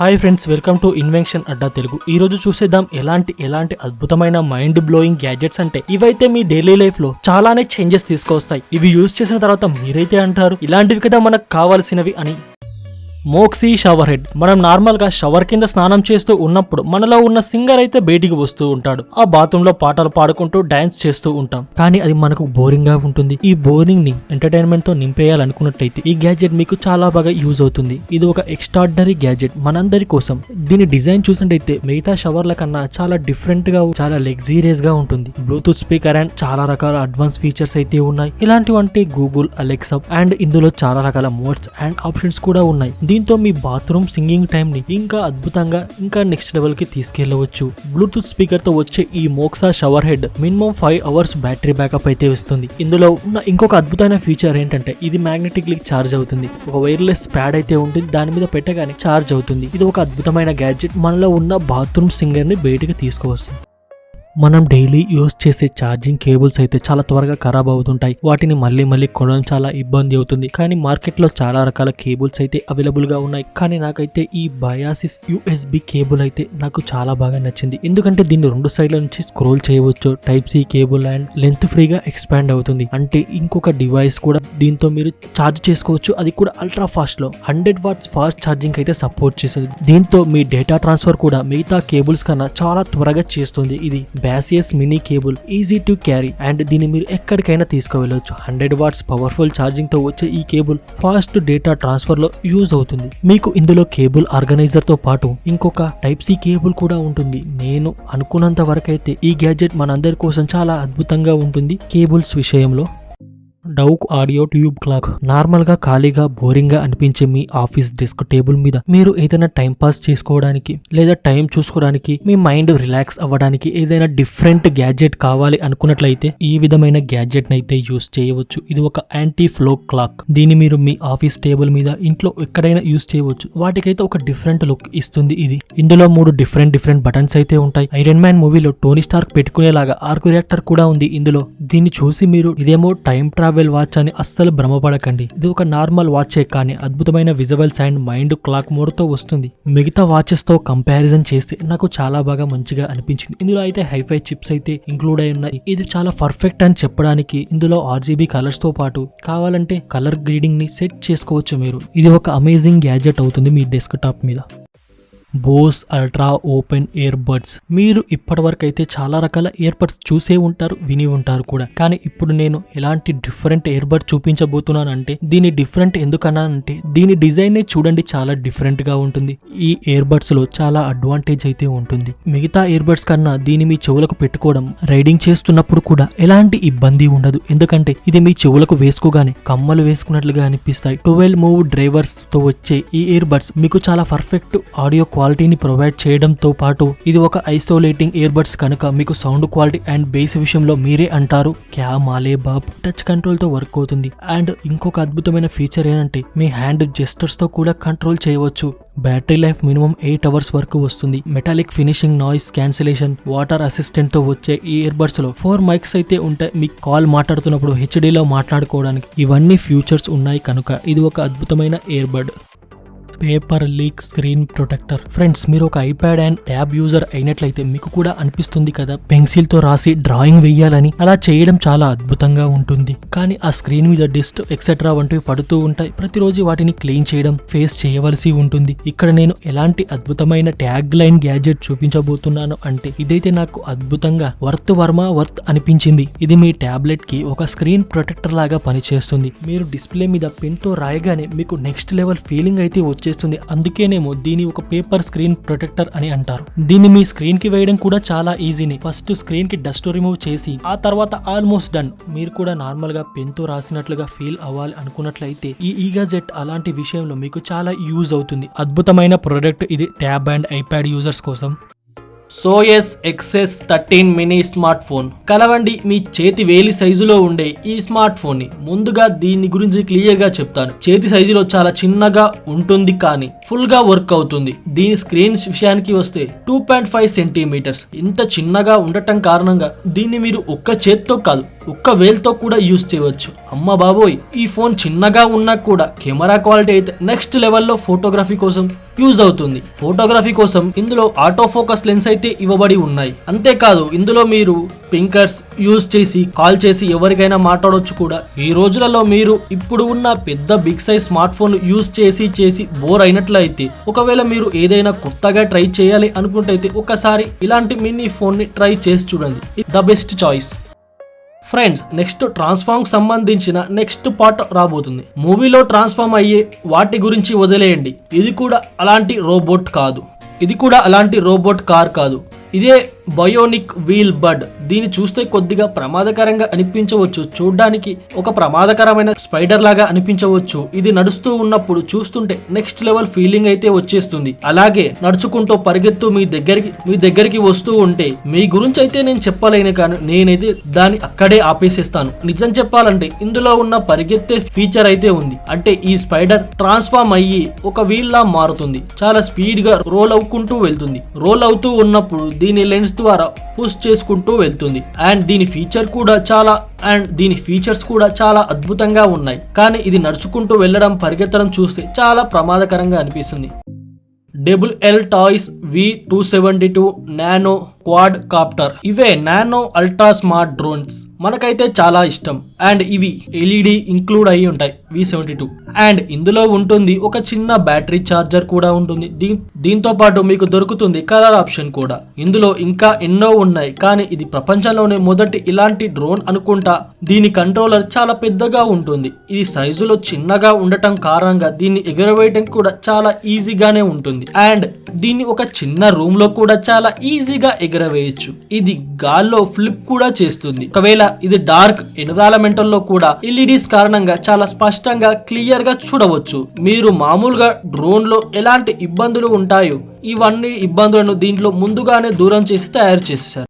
Hi friends, welcome to invention Adda Telugu. ఈ రోజు చూసేద్దాం ఎలాంటి అద్భుతమైన మైండ్ బ్లోయింగ్ గ్యాడ్జెట్స్ అంటే ఇవైతే మీ డైలీ లైఫ్ లో చాలానే చేంజెస్ తీసుకొస్తాయి. ఇవి యూజ్ చేసిన తర్వాత మీరైతే అంటారు ఇలాంటివి కదా మనకు కావాల్సినవి అని. మోక్సీ షవర్ హెడ్. మనం నార్మల్ గా షవర్ కింద స్నానం చేస్తూ ఉన్నప్పుడు మనలో ఉన్న సింగర్ అయితే బయటికి వస్తూ ఉంటాడు. ఆ బాత్రూమ్ లో పాటలు పాడుకుంటూ డాన్స్ చేస్తూ ఉంటాం. కానీ అది మనకు బోరింగ్ గా ఉంటుంది. ఈ బోరింగ్ ని ఎంటర్టైన్మెంట్ తో నింపేయాలనుకున్నట్టయితే ఈ గ్యాడ్జెట్ మీకు చాలా బాగా యూజ్ అవుతుంది. ఇది ఒక ఎక్స్ట్రాడినరీ గ్యాడ్జెట్ మనందరి కోసం. దీని డిజైన్ చూసినట్టయితే మిగతా షవర్ల కన్నా చాలా డిఫరెంట్ గా, చాలా లగ్జీరియస్ గా ఉంటుంది. బ్లూటూత్ స్పీకర్ అండ్ చాలా రకాల అడ్వాన్స్ ఫీచర్స్ అయితే ఉన్నాయి. ఇలాంటివంటే గూగుల్, అలెక్సా అండ్ ఇందులో చాలా రకాల మోడ్స్ అండ్ ఆప్షన్స్ కూడా ఉన్నాయి. దీంతో మీ బాత్రూమ్ సింగింగ్ టైం ని ఇంకా అద్భుతంగా, ఇంకా నెక్స్ట్ లెవెల్ కి తీసుకెళ్లవచ్చు. బ్లూటూత్ స్పీకర్ తో వచ్చే ఈ మోక్సా shower head minimum 5 hours battery backup అయితే ఇస్తుంది. ఇందులో ఉన్న ఇంకొక అద్భుతమైన ఫీచర్ ఏంటంటే ఇది మ్యాగ్నెటిక్లీ ఛార్జ్ అవుతుంది. ఒక వైర్లెస్ ప్యాడ్ అయితే ఉంటుంది, దాని మీద పెట్టగానే ఛార్జ్ అవుతుంది. ఇది ఒక అద్భుతమైన గ్యాడ్జెట్ మనలో ఉన్న బాత్రూమ్ సింగర్ ని బయటికి తీసుకువస్తుంది. మనం డైలీ యూజ్ చేసే ఛార్జింగ్ కేబుల్స్ అయితే చాలా త్వరగా ఖరాబ్ అవుతుంటాయి. వాటిని మళ్ళీ కొనడం చాలా ఇబ్బంది అవుతుంది. కానీ మార్కెట్లో చాలా రకాల కేబుల్స్ అయితే అవైలబుల్ గా ఉన్నాయి. కానీ నాకైతే ఈ బయాసిస్ USB కేబుల్ అయితే నాకు చాలా బాగా నచ్చింది. ఎందుకంటే దీన్ని 2 సైడ్ల నుంచి స్క్రోల్ చేయవచ్చు. Type C cable and length ఫ్రీగా ఎక్స్పాండ్ అవుతుంది. అంటే ఇంకొక డివైస్ కూడా దీంతో మీరు ఛార్జ్ చేసుకోవచ్చు. అది కూడా అల్ట్రా ఫాస్ట్ లో 100 watts ఫాస్ట్ ఛార్జింగ్ అయితే సపోర్ట్ చేస్తుంది. దీంతో మీ డేటా ట్రాన్స్ఫర్ కూడా మిగతా కేబుల్స్ కన్నా చాలా త్వరగా చేస్తుంది. ఇది Baseus mini cable, easy to carry and దీన్ని మీరు ఎక్కడికైనా తీసుకువెళ్ళవచ్చు. 100 watts పవర్ఫుల్ ఛార్జింగ్ తో వచ్చే ఈ కేబుల్ ఫాస్ట్ డేటా ట్రాన్స్ఫర్ లో యూజ్ అవుతుంది. మీకు ఇందులో కేబుల్ ఆర్గనైజర్ తో పాటు ఇంకొక టైప్ C కేబుల్ కూడా ఉంటుంది. నేను అనుకున్నంత వరకైతే ఈ గ్యాడ్జెట్ మనందరి కోసం చాలా అద్భుతంగా ఉంటుంది కేబుల్స్ విషయంలో. డౌక్ ఆడియో ట్యూబ్ క్లాక్. నార్మల్ గా ఖాళీగా, బోరింగ్ గా అనిపించే మీ ఆఫీస్ డెస్క్ టేబుల్ మీద మీరు ఏదైనా టైం పాస్ చేసుకోవడానికి లేదా టైం చూసుకోవడానికి, మీ మైండ్ రిలాక్స్ అవ్వడానికి ఏదైనా డిఫరెంట్ గ్యాడ్జెట్ కావాలి అనుకున్నట్లయితే ఈ విధమైన గ్యాడ్జెట్ నైతే యూస్ చేయవచ్చు. ఇది ఒక యాంటీ ఫ్లో క్లాక్. దీన్ని మీరు మీ ఆఫీస్ టేబుల్ మీద, ఇంట్లో ఎక్కడైనా యూస్ చేయవచ్చు. వాటికైతే ఒక డిఫరెంట్ లుక్ ఇస్తుంది ఇది. ఇందులో 3 డిఫరెంట్ బటన్స్ అయితే ఉంటాయి. ఐరన్ మ్యాన్ మూవీలో టోనీ స్టార్క్ పెట్టుకునేలాగా ఆర్క్ రియాక్టర్ కూడా ఉంది ఇందులో. దీన్ని చూసి మీరు ఇదేమో టైం ట్రావెల్ వాచ్ అని అస్సలు భ్రమపడకండి. ఇది ఒక నార్మల్ వాచే, కానీ అద్భుతమైన visuals and mind clock mode తో వస్తుంది. మిగతా వాచెస్ తో కంపారిజన్ చేస్తే నాకు చాలా బాగా మంచిగా అనిపించింది. ఇందులో అయితే హైఫై చిప్స్ అయితే ఇంక్లూడ్ అయి ఉన్నాయి. ఇది చాలా పర్ఫెక్ట్ అని చెప్పడానికి ఇందులో RGB కలర్స్ తో పాటు కావాలంటే కలర్ గ్రేడింగ్ ని సెట్ చేసుకోవచ్చు మీరు. ఇది ఒక అమేజింగ్ గ్యాడ్జెట్ అవుతుంది మీ డెస్క్ టాప్ మీద. Bose ultra open earbuds. మీరు ఇప్పటివరకు అయితే చాలా రకాల ఇయర్ బడ్స్ చూసే ఉంటారు, విని ఉంటారు కూడా. కానీ ఇప్పుడు నేను ఎలాంటి డిఫరెంట్ ఇయర్ బడ్ చూపించబోతున్నానంటే, దీని డిఫరెంట్ ఎందుకన్నానంటే దీని డిజైన్ నే చూడండి, చాలా డిఫరెంట్ గా ఉంటుంది. ఈ ఇయర్ బడ్స్ లో చాలా అడ్వాంటేజ్ అయితే ఉంటుంది. మిగతా ఇయర్ బడ్స్ కన్నా దీని మీ చెవులకు పెట్టుకోవడం, రైడింగ్ చేస్తున్నప్పుడు కూడా ఎలాంటి ఇబ్బంది ఉండదు. ఎందుకంటే ఇది మీ చెవులకు వేసుకోగానే కమ్మలు వేసుకున్నట్లుగా అనిపిస్తాయి. 12 మూవ్ డ్రైవర్స్ తో వచ్చే ఈ ఇయర్ బడ్స్ మీకు చాలా పర్ఫెక్ట్ ఆడియో క్వాలిటీని ప్రొవైడ్ చేయడంతో పాటు ఇది ఒక ఐసోలేటింగ్ ఇయర్ బడ్స్ కనుక మీకు సౌండ్ క్వాలిటీ అండ్ బేస్ విషయంలో మీరే అంటారు క్యా మాలే బాబ్. టచ్ కంట్రోల్ తో వర్క్ అవుతుంది. అండ్ ఇంకొక అద్భుతమైన ఫీచర్ ఏంటంటే మీ హ్యాండ్ జెస్టర్స్ తో కూడా కంట్రోల్ చేయవచ్చు. బ్యాటరీ లైఫ్ మినిమం 8 hours వరకు వస్తుంది. Metallic finishing, noise cancellation, water assistant తో వచ్చే ఈ ఇయర్ బడ్స్ లో 4 మైక్స్ అయితే ఉంటాయి. మీ కాల్ మాట్లాడుతున్నప్పుడు HD లో మాట్లాడుకోవడానికి. ఇవన్నీ ఫ్యూచర్స్ ఉన్నాయి కనుక ఇది ఒక అద్భుతమైన earbud. Paperlike screen protector. Friends, మీరు ఒక ఐప్యాడ్ అండ్ ట్యాబ్ యూజర్ అయినట్లయితే మీకు కూడా అనిపిస్తుంది కదా పెన్సిల్ తో రాసి డ్రాయింగ్ వేయాలని. అలా చేయడం చాలా అద్భుతంగా ఉంటుంది. కానీ ఆ స్క్రీన్ మీద డస్ట్ ఎక్సెట్రా వంటివి పడుతూ ఉంటాయి. ప్రతిరోజు వాటిని క్లీన్ చేయడం, ఫేస్ చేయవలసి ఉంటుంది. ఇక్కడ నేను ఎలాంటి అద్భుతమైన ట్యాగ్ లైన్ గ్యాడ్జెట్ చూపించబోతున్నాను అంటే ఇదైతే నాకు అద్భుతంగా వర్త్ అనిపించింది. ఇది మీ టాబ్లెట్ కి ఒక స్క్రీన్ ప్రొటెక్టర్ లాగా పనిచేస్తుంది. మీరు డిస్ప్లే మీద పెన్ తో రాయగానే మీకు నెక్స్ట్ లెవెల్ ఫీలింగ్ అయితే వచ్చేస్తుంది. అందుకేనేమో దీని ఒక పేపర్ స్క్రీన్ ప్రొటెక్టర్ అని అంటారు. దీన్ని మీ స్క్రీన్ కి వేయడం కూడా చాలా ఈజీనే. ఫస్ట్ స్క్రీన్ కి డస్ట్ రిమూవ్ చేసి ఆ తర్వాత ఆల్మోస్ట్ డన్. మీరు కూడా నార్మల్ గా పెన్ తో రాసినట్లుగా ఫీల్ అవ్వాలి అనుకున్నట్లయితే ఈ గ్యాడ్జెట్ అలాంటి విషయంలో మీకు చాలా యూజ్ అవుతుంది. అద్భుతమైన ప్రొడక్ట్ ఇది ట్యాబ్ అండ్ ఐప్యాడ్ యూజర్స్ కోసం. సోయస్ XS 13 మినీ స్మార్ట్ ఫోన్. కలవండి మీ చేతి వేలి సైజులో ఉండే ఈ స్మార్ట్ ఫోన్ ని. ముందుగా దీని గురించి క్లియర్ గా చెప్తాను. చేతి సైజులో చాలా చిన్నగా ఉంటుంది, కానీ ఫుల్ గా వర్క్ అవుతుంది. దీని స్క్రీన్ విషయానికి వస్తే 2.5 సెంటీమీటర్స్. ఇంత చిన్నగా ఉండటం కారణంగా దీన్ని మీరు ఒక్క చేత్తో కాదు, ఒక్క వేల్తో కూడా యూజ్ చేయవచ్చు. అమ్మ బాబోయ్, ఈ ఫోన్ చిన్నగా ఉన్నా కూడా కెమెరా క్వాలిటీ అయితే నెక్స్ట్ లెవెల్లో ఫోటోగ్రఫీ కోసం యూజ్ అవుతుంది. ఫోటోగ్రఫీ కోసం ఇందులో ఆటో ఫోకస్ లెన్స్ అయితే ఇవ్వబడి ఉన్నాయి. అంతేకాదు ఇందులో మీరు స్పీకర్స్ యూజ్ చేసి కాల్ చేసి ఎవరికైనా మాట్లాడొచ్చు కూడా. ఈ రోజులలో మీరు ఇప్పుడు ఉన్న పెద్ద big size smart phone use చేసి బోర్ అయినట్లయితే, ఒకవేళ మీరు ఏదైనా కొత్తగా ట్రై చేయాలి అనుకుంటే ఒకసారి ఇలాంటి మినీ ఫోన్ ని ట్రై చేసి చూడండి. The best choice. Friends, next transform సంబంధించిన నెక్స్ట్ పార్ట్ రాబోతుంది. మూవీలో ట్రాన్స్ఫార్మ్ అయ్యే వాటి గురించి వదిలేయండి. ఇది కూడా అలాంటి రోబోట్ కార్ కాదు. ఇదే బయోనిక్ వీల్ బడ్. దీన్ని చూస్తే కొద్దిగా ప్రమాదకరంగా అనిపించవచ్చు, చూడ్డానికి ఒక ప్రమాదకరమైన స్పైడర్ లాగా అనిపించవచ్చు. ఇది నడుస్తూ ఉన్నప్పుడు చూస్తుంటే నెక్స్ట్ లెవెల్ ఫీలింగ్ అయితే వచ్చేస్తుంది. అలాగే నడుచుకుంటూ పరిగెత్తు మీ దగ్గరికి వస్తూ ఉంటే మీ గురించి అయితే నేను చెప్పలేను, కానీ నేనైతే దాన్ని అక్కడే ఆపేసేస్తాను. నిజం చెప్పాలంటే ఇందులో ఉన్న పరిగెత్తే ఫీచర్ అయితే ఉంది. అంటే ఈ స్పైడర్ ట్రాన్స్ఫార్మ్ అయ్యి ఒక వీల్ లా మారుతుంది. చాలా స్పీడ్ గా రోల్ అవుకుంటూ వెళ్తుంది. రోల్ అవుతూ ఉన్నప్పుడు దీని లెన్స్ ద్వారా పుష్ చేసుకుంటూ వెళ్తుంది. అండ్ దీని ఫీచర్స్ కూడా చాలా అద్భుతంగా ఉన్నాయి. కానీ ఇది నడుచుకుంటూ వెళ్ళడం, పరిగెత్తడం చూస్తే చాలా ప్రమాదకరంగా అనిపిస్తుంది. DLL toys V272 nano quad copter. ఇవే నానో అల్ట్రా స్మార్ట్ డ్రోన్స్. మనకైతే చాలా ఇష్టం. అండ్ ఇవి LED ఇంక్లూడ్ అయ్యి ఉంటాయి V72. అండ్ ఇందులో ఉంటుంది ఒక చిన్న బ్యాటరీ చార్జర్ కూడా ఉంటుంది. దీంతో పాటు మీకు దొరుకుతుంది కలర్ ఆప్షన్ కూడా. ఇందులో ఇంకా ఎన్నో ఉన్నాయి, కానీ ఇది ప్రపంచంలోనే మొదటి ఇలాంటి డ్రోన్ అనుకుంటా. దీని కంట్రోలర్ చాలా పెద్దగా ఉంటుంది. ఇది సైజులో చిన్నగా ఉండటం కారణంగా దీన్ని ఎగరవేయడం కూడా చాలా ఈజీగానే ఉంటుంది. అండ్ దీన్ని ఒక చిన్న రూమ్ లో కూడా చాలా ఈజీగా ఎగరవేయచ్చు. ఇది గాల్లో ఫ్లిప్ కూడా చేస్తుంది. ఒకవేళ ఇది డార్క్ ఎన్విరాన్మెంట్ లో కూడా LEDs కారణంగా చాలా స్పష్టంగా క్లియర్ గా చూడవచ్చు. మీరు మామూలుగా డ్రోన్ లో ఎలాంటి ఇబ్బందులు ఉంటాయో ఇవన్నీ ఇబ్బందులను దీంట్లో ముందుగానే దూరం చేసి తయారు చేసేసారు.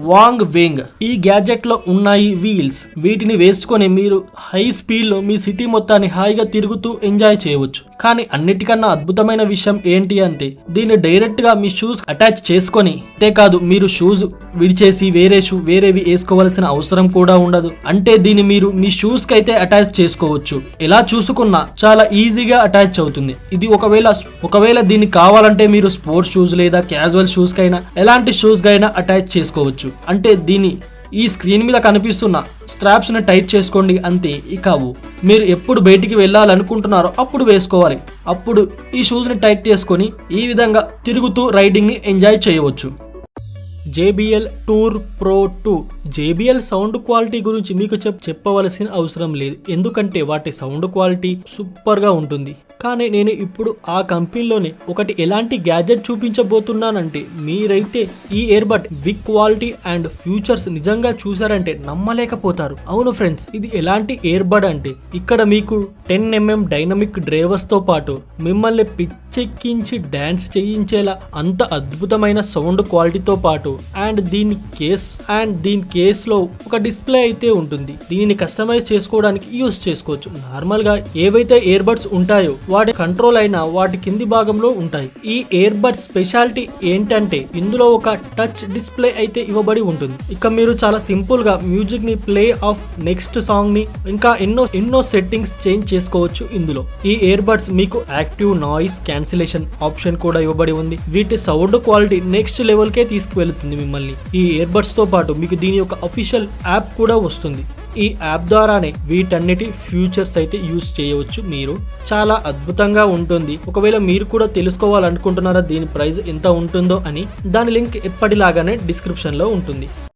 వాంగ్ వింగ్. ఈ గ్యాడ్జెట్ లో ఉన్నాయి వీల్స్. వీటిని వేసుకొని మీరు హై స్పీడ్ లో మీ సిటీ మొత్తాన్ని హాయిగా తిరుగుతూ ఎంజాయ్ చేయవచ్చు. కానీ అన్నిటికన్నా అద్భుతమైన విషయం ఏంటి అంటే దీన్ని డైరెక్ట్ గా మీ షూస్ అటాచ్ చేసుకొని, అంతేకాదు మీరు షూస్ విడిచేసి వేరేవి వేసుకోవాల్సిన అవసరం కూడా ఉండదు. అంటే దీన్ని మీరు మీ షూస్ కి అయితే అటాచ్ చేసుకోవచ్చు. ఎలా చూసుకున్నా చాలా ఈజీగా అటాచ్ అవుతుంది. ఇది ఒకవేళ దీన్ని కావాలంటే మీరు స్పోర్ట్స్ షూస్ లేదా క్యాజువల్ షూస్ కైనా ఎలాంటి షూస్ కైనా అటాచ్ చేసుకోవచ్చు. అంటే దీన్ని ఈ స్క్రీన్ మీద కనిపిస్తున్న స్ట్రాప్స్ ని టైట్ చేసుకోండి, అంతే. ఇక మీరు ఎప్పుడు బయటికి వెళ్ళాలనుకుంటున్నారో అప్పుడు వేసుకోవాలి. అప్పుడు ఈ షూస్ ని టైట్ చేసుకొని ఈ విధంగా తిరుగుతూ రైడింగ్ ని ఎంజాయ్ చేయవచ్చు. JBL tour pro 2. JBL sound quality గురించి మీకు చెప్పవలసిన అవసరం లేదు, ఎందుకంటే వాటి సౌండ్ క్వాలిటీ సూపర్ గా ఉంటుంది. కానీ నేను ఇప్పుడు ఆ కంపెనీలోనే ఒకటి ఎలాంటి గ్యాడ్జెట్ చూపించబోతున్నానంటే మీరైతే ఈ ఇయర్బడ్ విక్ క్వాలిటీ అండ్ ఫ్యూచర్స్ నిజంగా చూసారంటే నమ్మలేకపోతారు. అవును ఫ్రెండ్స్, ఇది ఎలాంటి ఇయర్బడ్ అంటే ఇక్కడ మీకు 10mm డైనమిక్ డ్రైవర్స్ తో పాటు మిమ్మల్ని పిచ్చెక్కించి డాన్స్ చేయించేలా అంత అద్భుతమైన సౌండ్ క్వాలిటీతో పాటు అండ్ దీని కేస్ లో ఒక డిస్ప్లే అయితే ఉంటుంది. దీనిని కస్టమైజ్ చేసుకోవడానికి యూజ్ చేసుకోవచ్చు. నార్మల్ గా ఏవైతే ఇయర్బడ్స్ ఉంటాయో వాటి కంట్రోల్ అయినా వాటి కింది భాగంలో ఉంటాయి. ఈ ఇయర్బడ్స్ స్పెషాలిటీ ఏంటంటే ఇందులో ఒక టచ్ డిస్ప్లే అయితే ఇవ్వబడి ఉంటుంది. ఇక మీరు చాలా సింపుల్ గా మ్యూజిక్ ని ప్లే ఆఫ్ నెక్స్ట్ సాంగ్ ని ఇంకా ఎన్నో సెట్టింగ్స్ చేంజ్ చేసుకోవచ్చు ఇందులో. ఈ ఇయర్బడ్స్ మీకు యాక్టివ్ నాయిస్ క్యాన్సిలేషన్ ఆప్షన్ కూడా ఇవ్వబడి ఉంది. వీటి సౌండ్ క్వాలిటీ నెక్స్ట్ లెవెల్ కే తీసుకువెళ్తుంది మిమ్మల్ని. ఈ ఇయర్బడ్స్ తో పాటు మీకు దీని యొక్క అఫీషియల్ యాప్ కూడా వస్తుంది. ఈ యాప్ ద్వారానే వీటన్నిటి ఫ్యూచర్స్ అయితే యూజ్ చేయవచ్చు. మీరు చాలా అద్భుతంగా ఉంటుంది. ఒకవేళ మీరు కూడా తెలుసుకోవాలనుకుంటున్నారా దీని ప్రైస్ ఎంత ఉంటుందో అని, దాని లింక్ ఎప్పటిలాగానే డిస్క్రిప్షన్ లో ఉంటుంది.